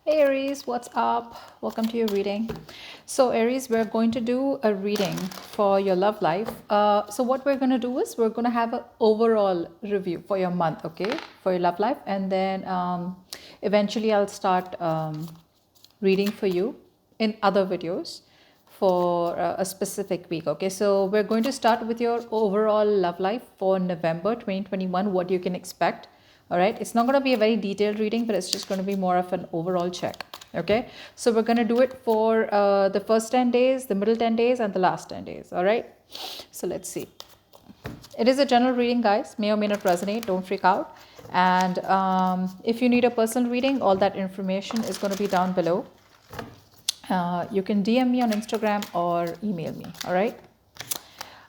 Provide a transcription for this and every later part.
Hey Aries, what's up? Welcome to your reading. So Aries, we're going to do a reading for your love life. So what we're going to do is we're going to have an overall review for your month, okay, for your love life, and then eventually I'll start reading for you in other videos for a specific week. Okay, so we're going to start with your overall love life for November 2021, what you can expect. All right, it's not going to be a very detailed reading, but it's just going to be more of an overall check. Okay, so we're going to do it for the first 10 days, the middle 10 days, and the last 10 days. All right, so let's see. It is a general reading, guys, may or may not resonate, don't freak out. And if you need a personal reading, all that information is going to be down below. You can DM me on Instagram or email me.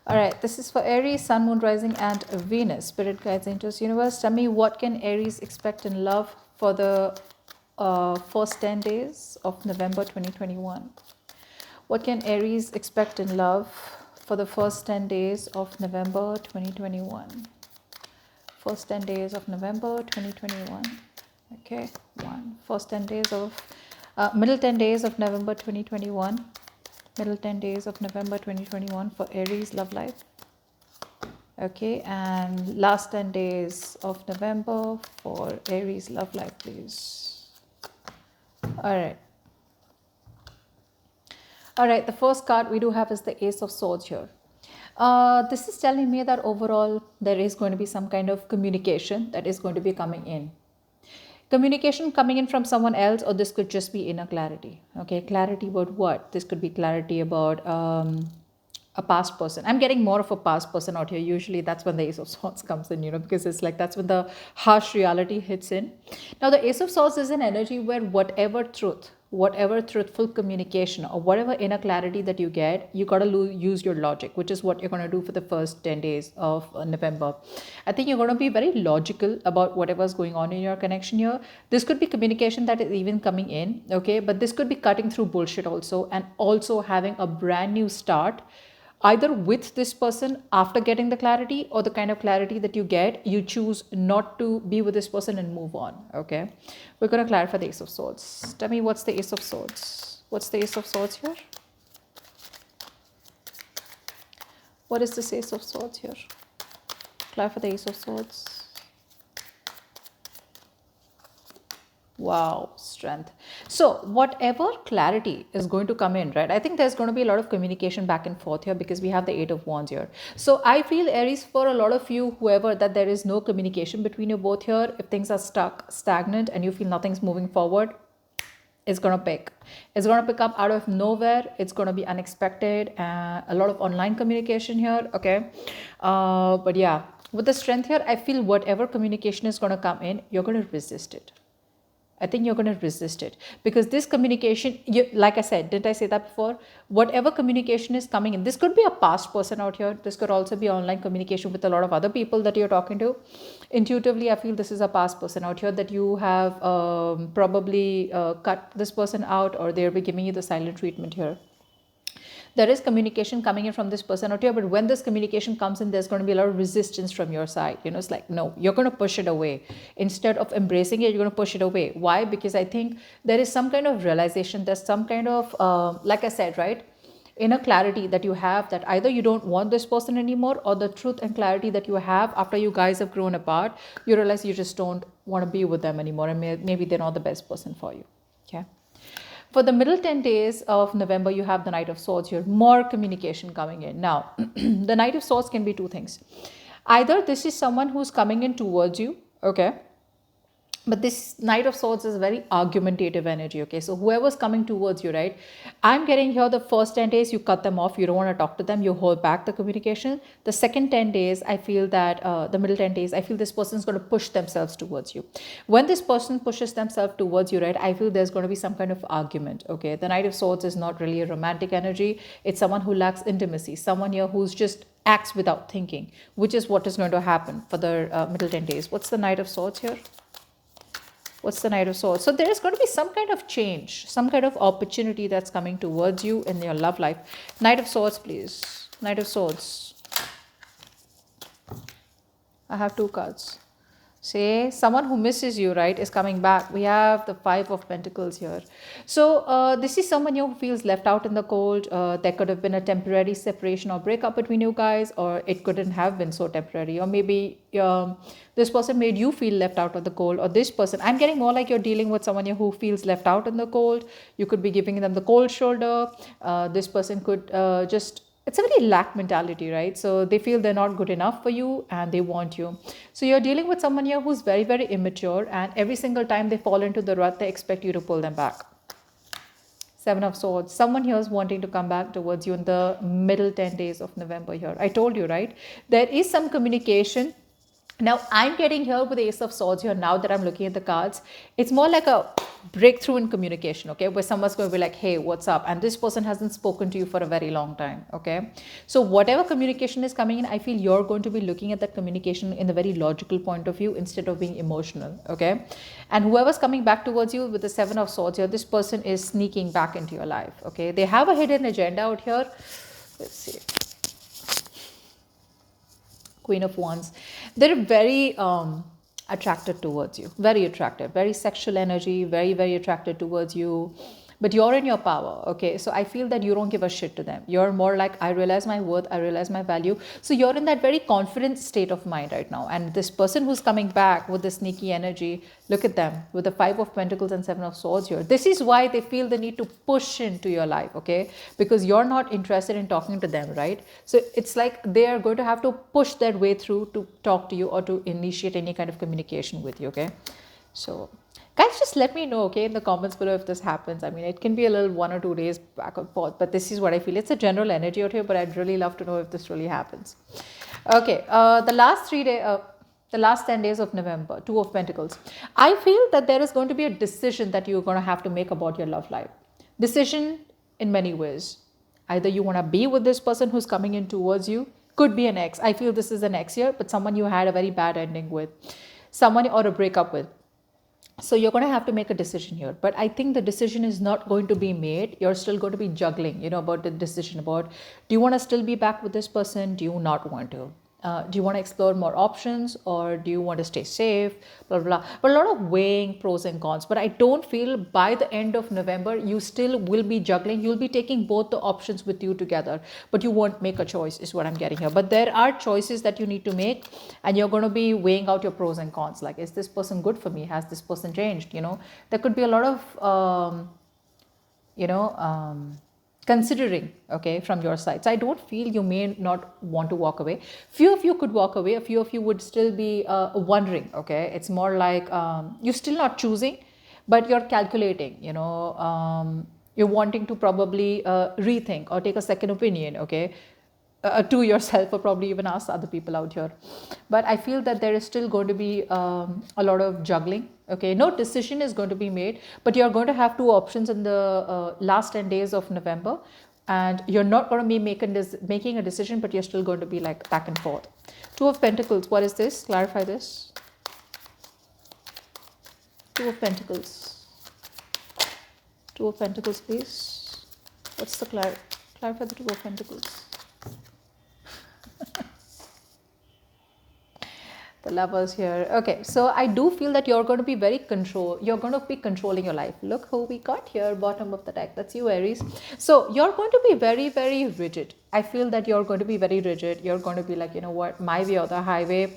All right, this is for Aries, Sun, Moon, Rising, and Venus. Spirit guides, angels, universe. Tell me, what can Aries expect in love for the first 10 days of November 2021? What can Aries expect in love for the first 10 days of November 2021? First 10 days of November 2021. Okay, first 10 days of middle 10 days of November 2021. Middle 10 days of November 2021 for Aries love life. Okay, and last 10 days of November for Aries love life, please. All right. All right, the first card we do have is the Ace of Swords here. This is telling me that overall there is going to be some kind of communication that is going to be coming in. Communication coming in from someone else, or this could just be inner clarity. Okay, clarity about what? This could be clarity about a past person. I'm getting more of a past person out here. Usually that's when the Ace of Swords comes in, because it's like that's when the harsh reality hits in. Now, the Ace of Swords is an energy where whatever truth, whatever truthful communication, or whatever inner clarity that you get, you got to use your logic, which is what you're going to do for the first 10 days of November. I think you're going to be very logical about whatever's going on in your connection here. This could be communication that is even coming in, okay, but this could be cutting through bullshit also, and also having a brand new start, either with this person after getting the clarity, or the kind of clarity that you get, you choose not to be with this person and move on. Okay, we're going to clarify the Ace of Swords. Tell me, what's the Ace of Swords? What's the Ace of Swords here? What is this Ace of Swords here? Clarify the Ace of Swords. Wow, strength. So whatever clarity is going to come in, right? I think there's going to be a lot of communication back and forth here, because we have the Eight of Wands here. So I feel, Aries, for a lot of you, whoever, that there is no communication between you both here. If things are stuck, stagnant, and you feel nothing's moving forward, it's going to pick. It's going to pick up out of nowhere. It's going to be unexpected. A lot of online communication here, okay? But yeah, with the strength here, I feel whatever communication is going to come in, you're going to resist it. I think you're going to resist it, because this communication, like I said, didn't I say that before? Whatever communication is coming in, this could be a past person out here. This could also be online communication with a lot of other people that you're talking to. Intuitively, I feel this is a past person out here that you have probably cut this person out, or they'll be giving you the silent treatment here. There is communication coming in from this person out here, but when this communication comes in, there's going to be a lot of resistance from your side. It's like, no, you're going to push it away. Instead of embracing it, you're going to push it away. Why? Because I think there is some kind of realization, there's some kind of, like I said, right, inner clarity that you have, that either you don't want this person anymore, or the truth and clarity that you have after you guys have grown apart, you realize you just don't want to be with them anymore, and maybe they're not the best person for you. Okay. For the middle 10 days of November, you have the Knight of Swords here, more communication coming in. Now, the Knight of Swords can be two things. Either this is someone who's coming in towards you, okay? But this Knight of Swords is very argumentative energy, okay? So whoever's coming towards you, right? I'm getting here the first 10 days, you cut them off. You don't want to talk to them. You hold back the communication. The second 10 days, I feel that the middle 10 days, I feel this person's going to push themselves towards you. When this person pushes themselves towards you, right, I feel there's going to be some kind of argument, okay? The Knight of Swords is not really a romantic energy. It's someone who lacks intimacy. Someone here who's just acts without thinking, which is what is going to happen for the middle 10 days. What's the Knight of Swords here? What's the Knight of Swords? So there is going to be some kind of change, some kind of opportunity that's coming towards you in your love life. Knight of Swords, please. Knight of Swords. I have two cards. Say someone who misses you, right, is coming back. We have the Five of Pentacles here. So this is someone who feels left out in the cold. There could have been a temporary separation or breakup between you guys, or it couldn't have been so temporary. Or maybe this person made you feel left out of the cold, or this person. I'm getting more like you're dealing with someone who feels left out in the cold. You could be giving them the cold shoulder. This person could just, it's a very lack mentality, right? So they feel they're not good enough for you and they want you. So you're dealing with someone here who's very, very immature, and every single time they fall into the rut, they expect you to pull them back. Seven of Swords. Someone here is wanting to come back towards you in the middle 10 days of November here. I told you, right? There is some communication. Now, I'm getting here with the Ace of Swords here now that I'm looking at the cards. It's more like a breakthrough in communication, okay? Where someone's going to be like, hey, what's up? And this person hasn't spoken to you for a very long time, okay? So whatever communication is coming in, I feel you're going to be looking at that communication in a very logical point of view instead of being emotional, okay? And whoever's coming back towards you with the Seven of Swords here, this person is sneaking back into your life, okay? They have a hidden agenda out here. Let's see. Queen of Wands. They're very attracted towards you, very attractive, very sexual energy, very, very attracted towards you. But you're in your power, okay? So I feel that you don't give a shit to them. You're more like, I realize my worth, I realize my value. So you're in that very confident state of mind right now. And this person who's coming back with the sneaky energy, look at them with the Five of Pentacles and Seven of Swords here. This is why they feel the need to push into your life, okay? Because you're not interested in talking to them, right? So it's like they are going to have to push their way through to talk to you or to initiate any kind of communication with you, okay? So guys, just let me know, okay, in the comments below if this happens. I mean, it can be a little 1 or 2 days back and forth, but this is what I feel. It's a general energy out here, but I'd really love to know if this really happens. Okay, the last 3 days, the last 10 days of November, Two of Pentacles. I feel that there is going to be a decision that you're going to have to make about your love life. Decision in many ways. Either you want to be with this person who's coming in towards you, could be an ex. I feel this is an ex here, but someone you had a very bad ending with, someone or a breakup with. So you're going to have to make a decision here, but I think the decision is not going to be made. You're still going to be juggling, about the decision about, do you want to still be back with this person? Do you not want to? Do you want to explore more options, or do you want to stay safe? Blah, blah, blah. But a lot of weighing pros and cons. But I don't feel by the end of November, you still will be juggling. You'll be taking both the options with you together, but you won't make a choice is what I'm getting here. But there are choices that you need to make, and you're going to be weighing out your pros and cons. Like, is this person good for me? Has this person changed? There could be a lot of, considering, okay, from your side. So I don't feel you may not want to walk away. Few of you could walk away. A few of you would still be wondering, okay. It's more like you're still not choosing, but you're calculating, you're wanting to probably rethink or take a second opinion, okay, to yourself, or probably even ask other people out here. But I feel that there is still going to be a lot of juggling, okay. No decision is going to be made, but you're going to have two options in the last 10 days of November, and you're not going to be making a decision, but you're still going to be like back and forth. Two of Pentacles. What is this? Clarify this. Two of Pentacles. Two of Pentacles, please. What's the clarify the Two of Pentacles? The Lovers here. Okay, so I do feel that you're going to be you're going to be controlling your life. Look who we got here, bottom of the deck. That's you, Aries. So you're going to be very, very rigid. I feel that you're going to be very rigid. You're going to be like, what, my way or the highway.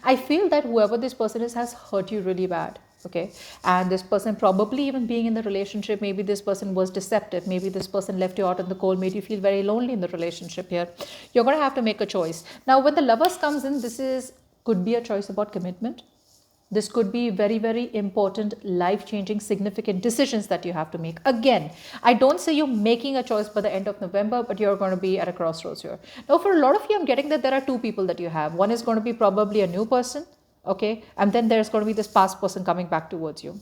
I feel that whoever this person is has hurt you really bad. Okay, and this person probably even being in the relationship, maybe this person was deceptive, maybe this person left you out in the cold, made you feel very lonely in the relationship here. You're going to have to make a choice. Now, when the Lovers comes in, this could be a choice about commitment. This could be very, very important, life-changing, significant decisions that you have to make. Again, I don't say you're making a choice by the end of November, but you're going to be at a crossroads here. Now, for a lot of you, I'm getting that there are two people that you have. One is going to be probably a new person, okay? And then there's going to be this past person coming back towards you,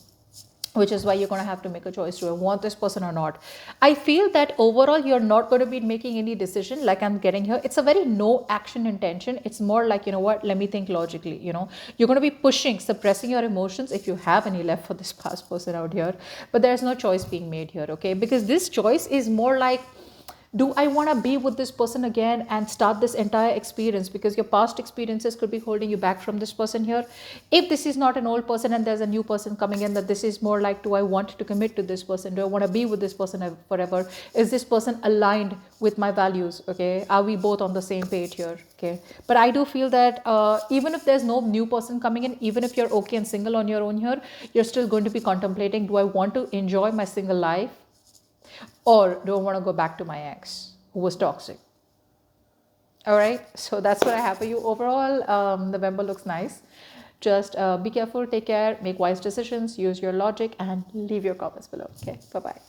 which is why you're going to have to make a choice. Do I want this person or not? I feel that overall, you're not going to be making any decision like I'm getting here. It's a very no action intention. It's more like, let me think logically, You're going to be pushing, suppressing your emotions if you have any left for this past person out here. But there's no choice being made here, okay? Because this choice is more like Do I want to be with this person again and start this entire experience, because your past experiences could be holding you back from this person here. If this is not an old person and there's a new person coming in, that this is more like, do I want to commit to this person? Do I want to be with this person forever? Is this person aligned with my values? Okay, are we both on the same page here? Okay, but I do feel that even if there's no new person coming in, even if you're okay and single on your own here, you're still going to be contemplating, do I want to enjoy my single life, or do I want to go back to my ex who was toxic? All right, so that's what I have for you. Overall, November looks nice. Just be careful, take care, make wise decisions, use your logic, and leave your comments below. Okay, bye bye.